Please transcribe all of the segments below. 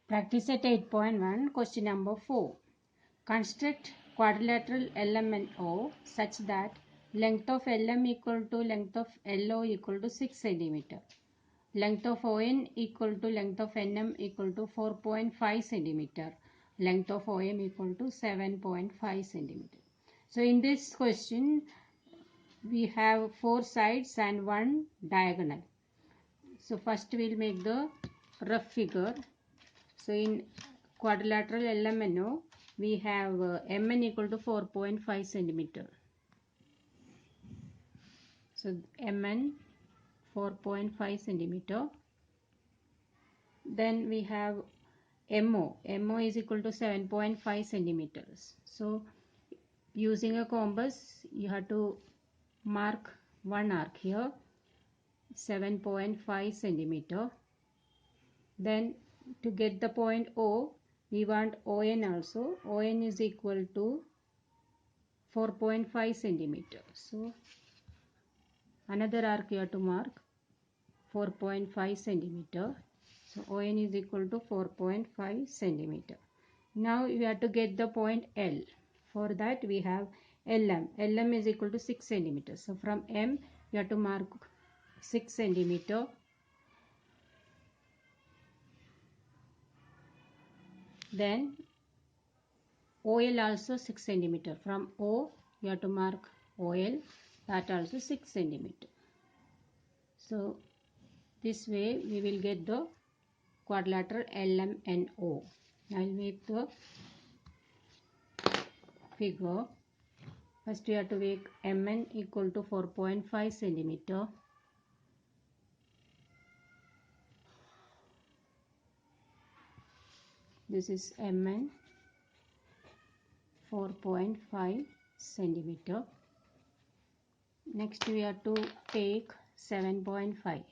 Practice at 8.1, question number 4. Construct quadrilateral LMNO such that length of LM equal to length of LO equal to 6 cm. Length of ON equal to length of NM equal to 4.5 cm. Length of OM equal to 7.5 cm. So in this question, we have 4 sides and 1 diagonal. So first we'll make the rough figure. So in quadrilateral LMNO, we have MN equal to 4.5 centimeter. So MN 4.5 centimeter. Then we have MO. MO is equal to 7.5 centimeters. So using a compass, you have to mark one arc here, 7.5 centimeter. Then to get the point O, we want ON also. ON is equal to 4.5 centimeter. So another arc you have to mark 4.5 centimeter. So ON is equal to 4.5 centimeter. Now you have to get the point L. For that we have LM. LM is equal to 6 centimeters. So from M you have to mark 6 centimeter. Then OL also 6 centimeter. From O you have to mark OL, that also 6 centimeter. So this way we will get the quadrilateral LMNO. I'll make the figure. First we have to make MN equal to 4.5 centimeter. This is MN 4.5 centimeter. Next we have to take 7.5.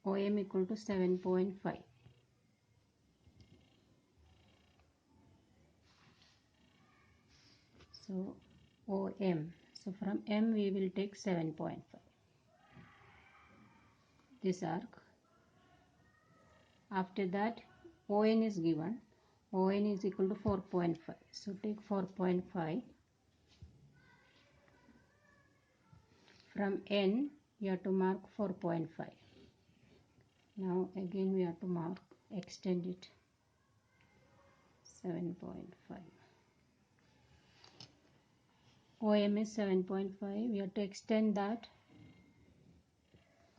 OM equal to 7.5. So OM. So from M we will take 7.5. This arc. After that ON is given. ON is equal to 4.5. So take 4.5. From N you have to mark 4.5. Now again we have to mark, extend it 7.5. OM is 7.5. We have to extend that.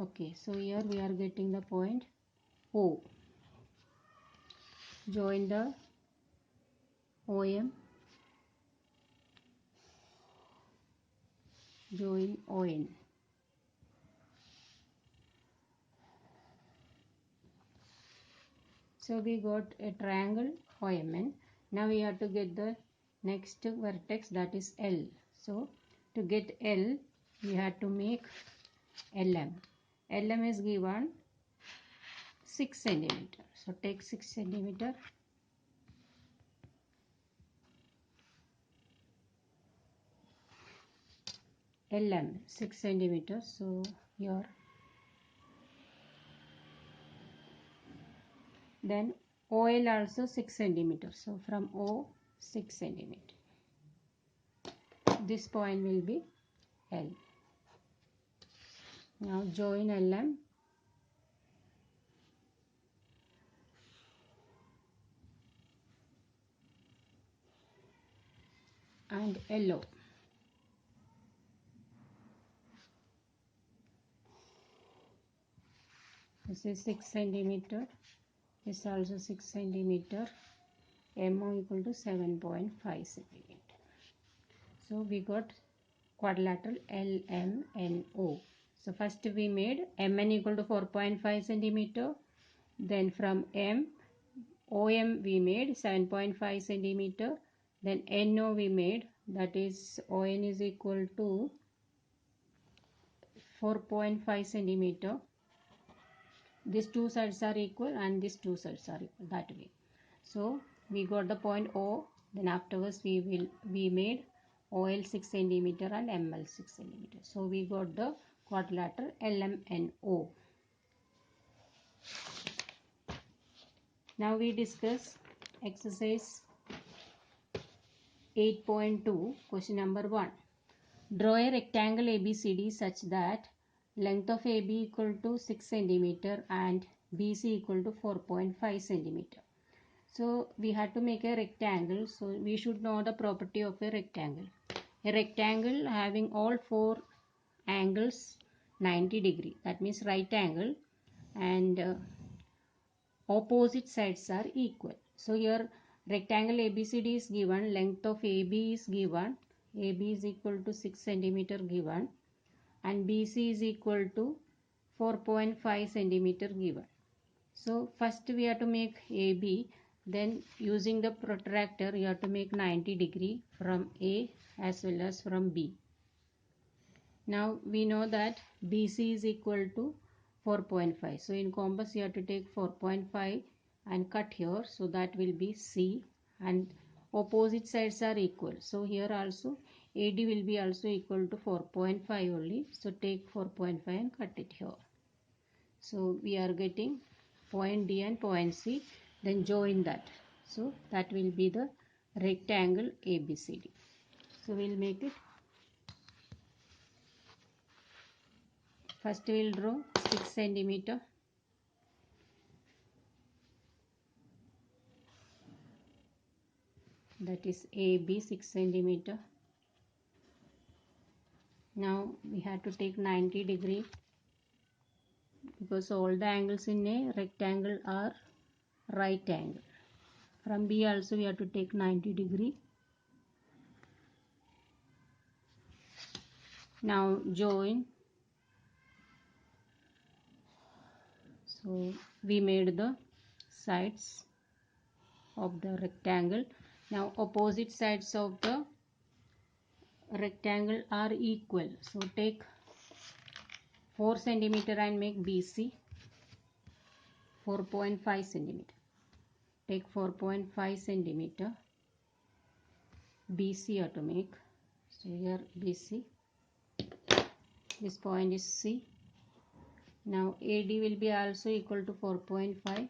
Okay, so here we are getting the point O. Join the OM. Join ON. So we got a triangle OMN. Now we have to get the next vertex, that is L. So to get L we have to make LM. LM is given 6 centimeter. So take 6 centimeter. LM 6 centimeter. So here then OL also 6 centimeter. So from O 6 centimeter. This point will be L. Now join LM and LO. This is 6 centimeter. This is also 6 centimeter. MO equal to 7.5 centimeter. So we got quadrilateral LMNO. So first we made MN equal to 4.5 centimeter. Then from M, OM we made 7.5 centimeter. Then NO we made, that is ON is equal to 4.5 centimeter. These two sides are equal and these two sides are equal, that way. So we got the point O. Then afterwards we made OL 6 centimeter and ML 6 centimeter. So we got the quadrilateral LMNO. Now we discuss exercise 8.2, question number 1. Draw a rectangle ABCD such that length of AB equal to 6 cm and BC equal to 4.5 cm. So we had to make a rectangle, so we should know the property of a rectangle. A rectangle having all four angles 90 degree, that means right angle, and opposite sides are equal. So here rectangle ABCD is given, length of AB is given, AB is equal to 6 cm given, and BC is equal to 4.5 cm given. So first we have to make AB, then using the protractor you have to make 90 degree from A as well as from B. Now we know that BC is equal to 4.5. So in compass you have to take 4.5 and cut here. So that will be C, and opposite sides are equal. So here also AD will be also equal to 4.5 only. So take 4.5 and cut it here. So we are getting point D and point C. Then join that. So that will be the rectangle ABCD. So we'll make it. First we will draw 6 cm. That is AB 6 cm. Now we have to take 90 degree because all the angles in a rectangle are right angle. From B also we have to take 90 degree. Now join. So we made the sides of the rectangle. Now opposite sides of the rectangle are equal. So take 4 cm and make BC 4.5 cm. Take 4.5 cm. BC you have to make. So here BC. This point is C. Now AD will be also equal to 4.5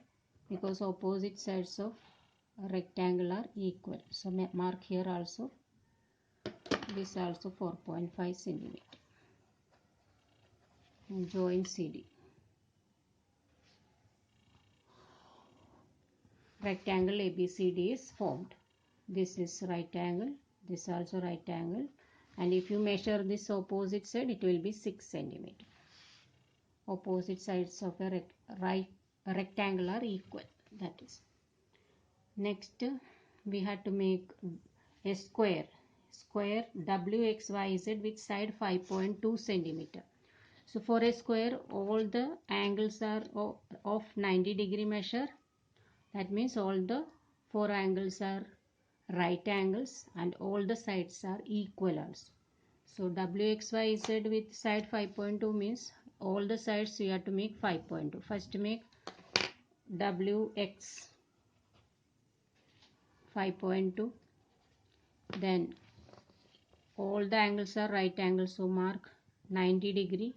because opposite sides of a rectangle are equal. So mark here also. This also 4.5 cm. And join CD. Rectangle ABCD is formed. This is right angle. This also right angle. And if you measure this opposite side, it will be 6 cm. Opposite sides of a rectangle are equal. That is. Next, we had to make a square. Square WXYZ with side 5.2 cm. So for a square, all the angles are of 90 degree measure. That means all the four angles are right angles and all the sides are equal also. So WXYZ with side 5.2 means all the sides you have to make 5.2. First make WX 5.2. Then all the angles are right angles, so mark 90 degree.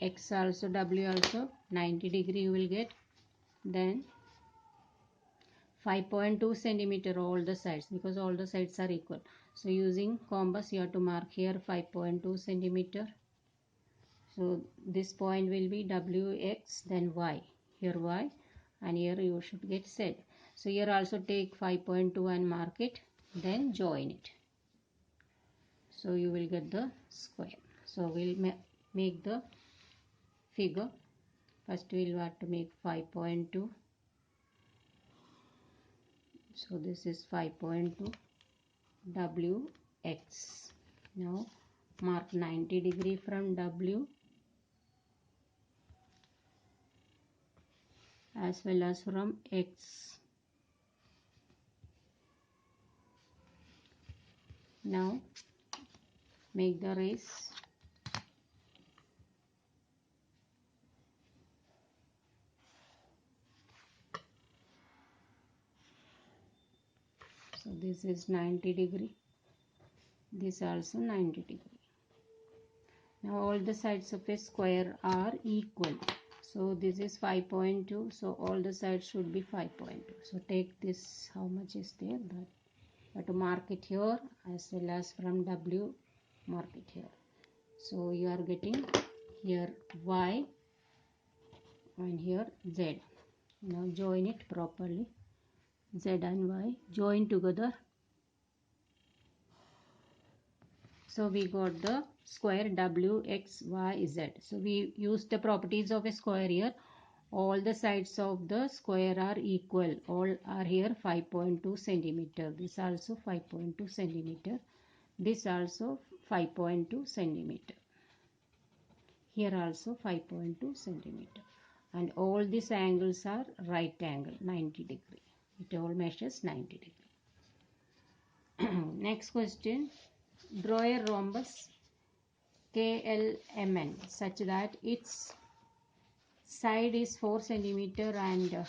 X also, W also 90 degree you will get. Then 5.2 centimeter all the sides because all the sides are equal. So using compass you have to mark here 5.2 centimeter. So this point will be WX, then Y. Here Y, and here you should get Z. So here also take 5.2 and mark it, then join it. So you will get the square. So we'll make the figure. First we'll have to make 5.2. So this is 5.2 WX. Now mark 90 degree from W as well as from X. Now make the raise. So this is 90 degree. This also 90 degree. Now all the sides of a square are equal. So this is 5.2. So all the sides should be 5.2. So take this, how much is there, that you have to mark it here, as well as from W mark it here. So you are getting here Y and here Z. Now join it properly. Z and Y join together. So we got the square WXYZ. So we use the properties of a square here. All the sides of the square are equal. All are here 5.2 centimeter. This also 5.2 centimeter. This also 5.2 centimeter. Here also 5.2 centimeter. And all these angles are right angle, 90 degree. It all measures 90 degree. Next question. Draw a rhombus KLMN such that its side is 4 centimeter and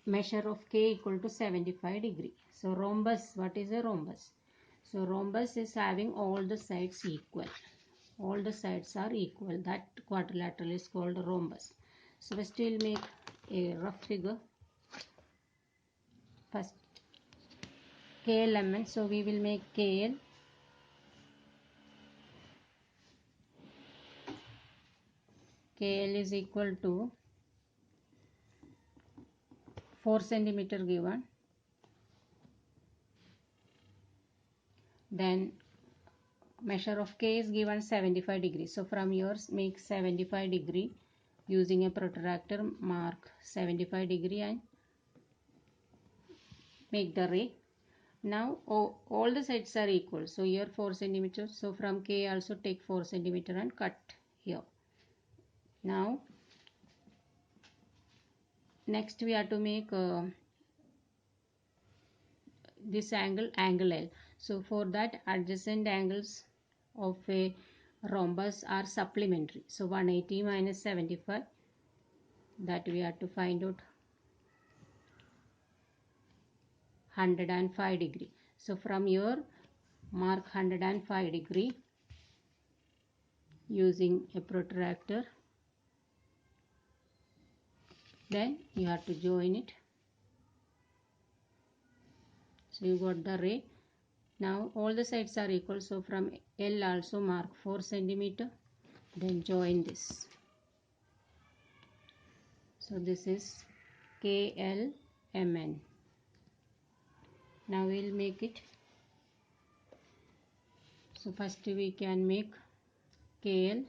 measure of K equal to 75 degree. So rhombus, what is a rhombus? So rhombus is having all the sides equal. All the sides are equal. That quadrilateral is called a rhombus. So first we'll make a rough figure. First KLMN. So we will make KL. KL is equal to 4 centimeter given. Then measure of K is given 75 degree. So from yours make 75 degree using a protractor, mark 75 degree and make the ray. Now all the sides are equal. So here 4 centimeter. So from K also take 4 centimeter and cut here. Now next we have to make this angle L. So for that adjacent angles of a rhombus are supplementary. So 180 minus 75, that we have to find out 105 degree. So from here mark 105 degree using a protractor. Then you have to join it. So you got the ray. Now all the sides are equal. So from L also mark 4 centimeter. Then join this. So this is KLMN. Now we'll make it. So first we can make KL.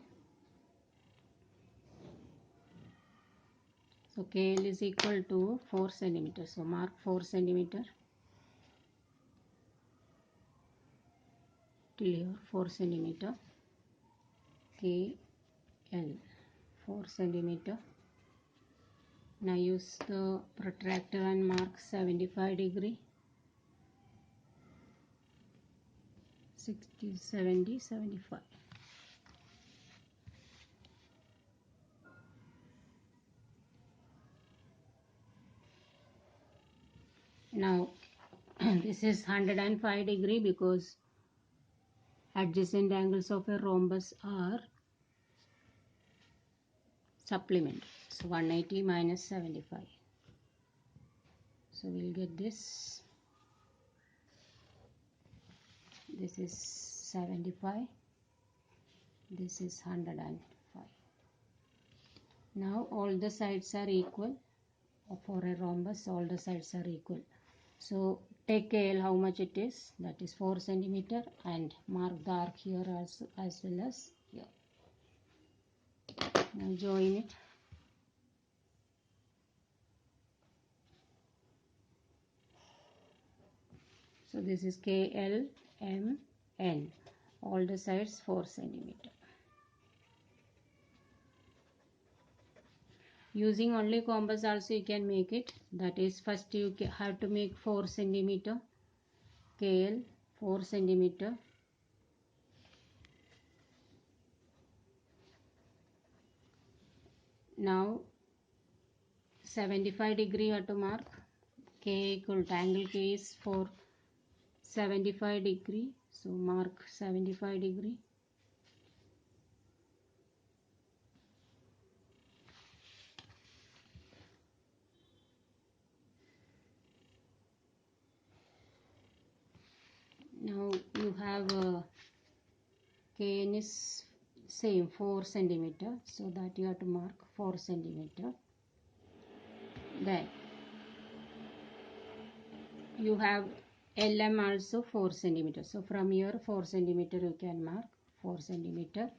So KL is equal to 4 centimeter. So mark 4 centimeter. Till here 4 centimeter. KL 4 centimeter. Now use the protractor and mark 75 degree. 60, 70, 75. Now this is 105 degree because adjacent angles of a rhombus are supplementary. So 180 minus 75. So we'll get this. This is 75. This is 105. Now all the sides are equal. For a rhombus, all the sides are equal. So take KL how much it is. That is 4 centimeter and mark the arc here also as well as here. Now join it. So this is KLMN. All the sides 4 centimeter. Using only compass also you can make it. That is first you have to make 4 centimeter. KL 4 centimeter. Now 75 degree you have to mark. K equal to angle K is for 75 degree. So mark 75 degree. have Kn is same 4 centimeter, so that you have to mark 4 centimeter. Then you have LM also 4 centimeter, so from here 4 centimeter you can mark 4 centimeter.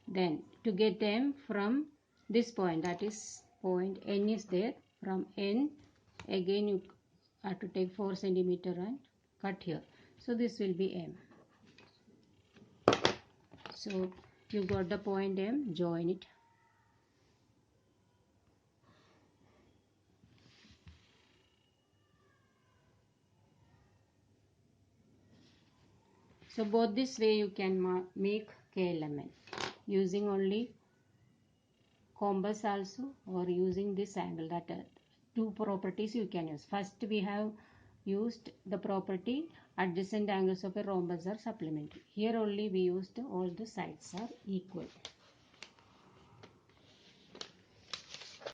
Then to get M from this point, that is point N is there, from N again you have to take 4 centimeter and cut here, so this will be M. So you got the point M, join it. So both this way you can make KLMN using only compass also, or using this angle. That two properties you can use. First we have used the property adjacent angles of a rhombus are supplementary. Here only we used all the sides are equal.